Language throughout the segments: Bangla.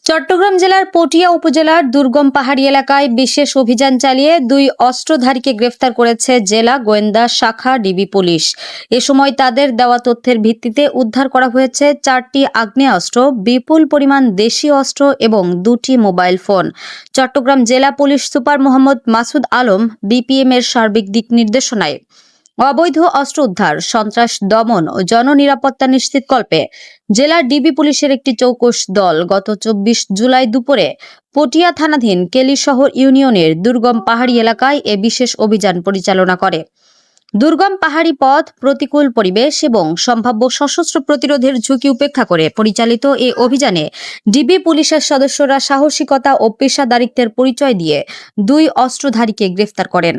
চট্টগ্রাম জেলার পটিয়া উপজেলার দুর্গম পাহাড়ি এলাকায় বিশেষ অভিযান চালিয়ে দুই অস্ত্রধারীকে গ্রেফতার করেছে জেলা গোয়েন্দা শাখা ডিবি পুলিশ। এ সময় তাদের দেওয়া তথ্যের ভিত্তিতে উদ্ধার করা হয়েছে 4টি আগ্নেয়াস্ত্র, বিপুল পরিমাণ দেশীয় অস্ত্র এবং 2টি মোবাইল ফোন। চট্টগ্রাম জেলা police super Mohammad Masud Alam BPM এর সার্বিক দিক নির্দেশনায় অবৈধ অস্ত্র উদ্ধার, সন্ত্রাস দমন ও জননিরাপত্তা নিশ্চিতকল্পে জেলা ডিবি পুলিশের একটি চৌকস দল গত 24 জুলাই দুপুরে পটিয়া থানাধীন কেলিশহর ইউনিয়নের দুর্গম পাহাড়ি এলাকায় এ বিশেষ অভিযান পরিচালনা করে। দুর্গম পাহাড়ি পথ, প্রতিকূল পরিবেশ এবং সম্ভাব্য সশস্ত্র প্রতিরোধের ঝুঁকি উপেক্ষা করে পরিচালিত এ অভিযানে ডিবি পুলিশের সদস্যরা সাহসিকতা ও পেশাদারিত্বের পরিচয় দিয়ে দুই অস্ত্রধারীকে গ্রেফতার করেন।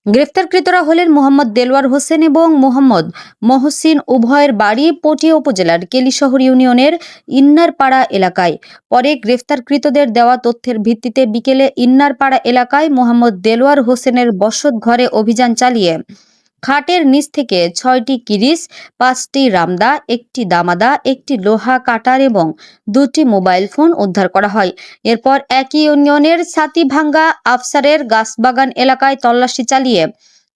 গ্রেফতারকৃতরা হলেন মোহাম্মদ দেলোয়ার হোসেন এবং মোহাম্মদ মহসিন। উভয়ের বাড়ি পটিয়া উপজেলার কেলিশহর ইউনিয়নের ইন্নারপাড়া এলাকায়। পরে গ্রেফতারকৃতদের দেওয়া তথ্যের ভিত্তিতে বিকেলে ইন্নারপাড়া এলাকায় মোহাম্মদ দেলোয়ার হোসেনের বসত ঘরে অভিযান চালিয়ে খাটের নিচ থেকে 6টি কিরিচ, 5টি রামদা, 1টি দামাদা, 1টি লোহা কাটার এবং 2টি মোবাইল ফোন উদ্ধার করা হয়। এরপর একই ইউনিয়নের ছাতিভাঙ্গা আফসারের গাছবাগান এলাকায় তল্লাশি চালিয়ে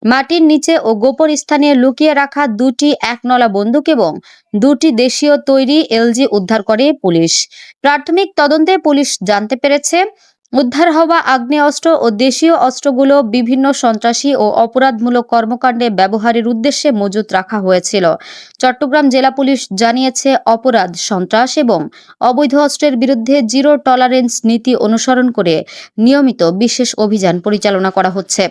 মাটির নিচে ও গোপন স্থানে লুকিয়ে রাখা 2টি একনলা বন্দুক এবং 2টি দেশীয় তৈরি এলজি উদ্ধার করে পুলিশ। প্রাথমিক তদন্তে পুলিশ জানতে পেরেছে, উদ্ধার হওয়া আগ্নেয়াস্ত্র ও দেশীয় অস্ত্রগুলো বিভিন্ন সন্ত্রাসী ও অপরাধমূলক কর্মকাণ্ডে ব্যবহারের উদ্দেশ্যে মজুত রাখা হয়েছিল। চট্টগ্রাম জেলা পুলিশ জানিয়েছে, অপরাধ, সন্ত্রাস এবং অবৈধ অস্ত্রের বিরুদ্ধে জিরো টলারেন্স নীতি অনুসরণ করে নিয়মিত বিশেষ অভিযান পরিচালনা করা হচ্ছে।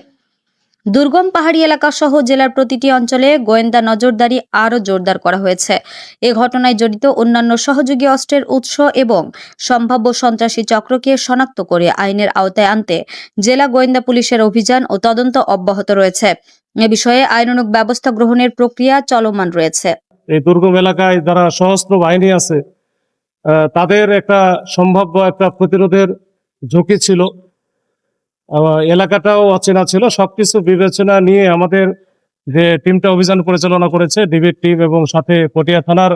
দুর্গম পাহাড়ি এলাকা সহ জেলার প্রতিটি অঞ্চলে গোয়েন্দা নজরদারি আরও জোরদার করা হয়েছে। এ ঘটনায় জড়িত অন্যান্য সহযোগী অস্ত্রের উৎস এবং সম্ভাব্য সন্ত্রাসী চক্রকে শনাক্ত করে আইনের আওতায় আনতে জেলা গোয়েন্দা পুলিশের অভিযান ও তদন্ত অব্যাহত রয়েছে। এ বিষয়ে আইনানুগ ব্যবস্থা গ্রহণের প্রক্রিয়া চলমান রয়েছে। এই দুর্গম এলাকায় যারা সশস্ত্র বাহিনী আছে তাদের একটা সম্ভাব্য একটা প্রতিরোধের ঝুঁকি ছিল, এলাকাটাও অচেনা ছিল। সবকিছু বিবেচনা নিয়ে আমাদের যে টিমটা অভিযান পরিচালনা করেছে, ডিবির টিম এবং সাথে পটিয়া থানার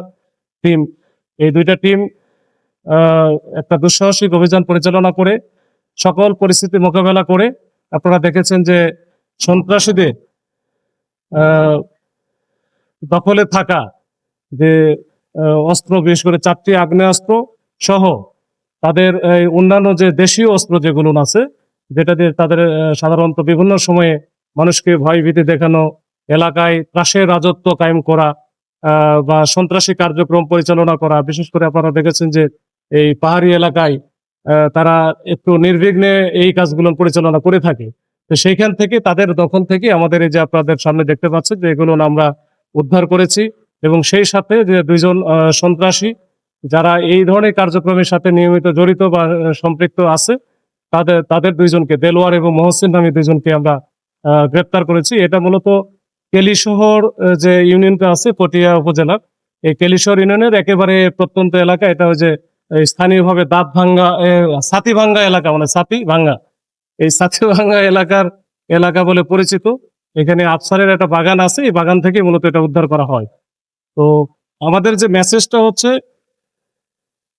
টিম, এই দুইটা টিম একটা দুঃসাহসিক অভিযান পরিচালনা করে সকল পরিস্থিতি মোকাবেলা করে আপনারা দেখেছেন যে সন্ত্রাসীদের দখলে থাকা যে অস্ত্র, বিশেষ করে 4টি আগ্নেয়াস্ত্র সহ তাদের অন্যান্য যে দেশীয় অস্ত্র যেগুলো আছে, যেটা দিয়ে তাদের সাধারণত বিভিন্ন সময়ে মানুষকে ভয়ভীতি দেখানো, এলাকায় ত্রাসের রাজত্ব কায়েম করা বা সন্ত্রাসী কার্যক্রম পরিচালনা করা। বিশেষ করে আপনারা দেখেছেন যে এই পাহাড়ি এলাকায় তারা একটু নির্বিঘ্নে এই কাজগুলো পরিচালনা করে থাকে। তো সেইখান থেকে তাদের দখল থেকে আমাদের এই যে আপনাদের সামনে দেখতে পাচ্ছেন যে এগুলো আমরা উদ্ধার করেছি এবং সেই সাথে যে 2জন সন্ত্রাসী যারা এই ধরনের কার্যক্রমের সাথে নিয়মিত জড়িত বা সম্পৃক্ত আছে, তাদের 2জনকে, দেলোয়ার এবং মহসিন নামে 2জনকে আমরা গ্রেপ্তার করেছি। এটা মূলত কেলিশহর যে ইউনিয়নটা আছে পটিয়া উপজেলার, এই কেলিশহর ইউনিয়নের একেবারে প্রত্যন্ত এলাকা। এটা ওই যে স্থানীয়ভাবে ছাতিভাঙ্গা এলাকা, মানে ছাতিভাঙ্গা, এই ছাতিভাঙ্গা এলাকা বলে পরিচিত। এখানে আফসারের একটা বাগান আছে, এই বাগান থেকে মূলত এটা উদ্ধার করা হয়। তো আমাদের যে মেসেজটা হচ্ছে,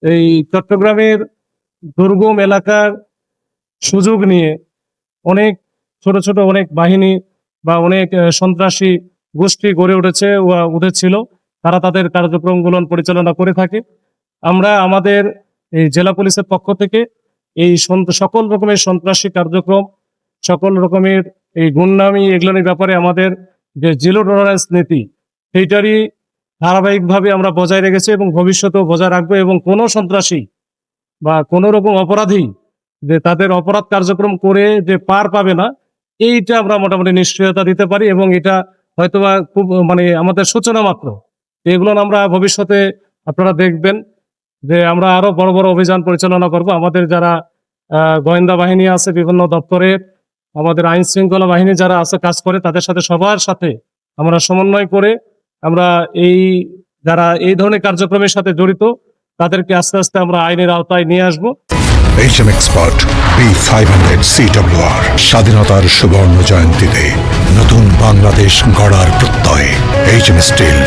এই চট্টগ্রামের দুর্গম এলাকার সুযোগ নিয়ে অনেক ছোট ছোট অনেক বাহিনী বা অনেক সন্ত্রাসী গোষ্ঠী গড়ে উঠেছিল। তারা তাদের কার্যক্রমগুলো পরিচালনা করে থাকে। আমরা আমাদের এই জেলা পুলিশের পক্ষ থেকে এই সকল রকমের সন্ত্রাসী কার্যক্রম, সকল রকমের এই গুন্ডামি, এগুলোর ব্যাপারে আমাদের যে জিরো টলারেন্স নীতি, সেইটারই ধারাবাহিকভাবে আমরা বজায় রেখেছি এবং ভবিষ্যতেও বজায় রাখবো। এবং কোনো সন্ত্রাসী বা কোনো রকম অপরাধী যে তাদের অপরাধ কার্যক্রম করে যে পার পাবে না, এইটা আমরা মোটামুটি নিশ্চয়তা দিতে পারি। এবং এটা হয়তোবা খুব আমাদের সূচনা মাত্র। এগুলো আমরা ভবিষ্যতে আপনারা দেখবেন যে আমরা আরো বড় বড় অভিযান পরিচালনা করব। আমাদের যারা গোয়েন্দা বাহিনী আছে বিভিন্ন দপ্তরের, আমাদের আইন শৃঙ্খলা বাহিনী যারা আছে কাজ করে, তাদের সাথে সবার সাথে আমরা সমন্বয় করে আমরা যারা এই ধরনের কার্যক্রমের সাথে জড়িত তাদেরকে আস্তে আস্তে আমরা আইনের আওতায় নিয়ে আসবো। HM Expert B500 CWR স্বাধীনতার সুবর্ণ জয়ন্তীতে নতুন বাংলাদেশ গড়ার প্রত্যয়। HM Steel।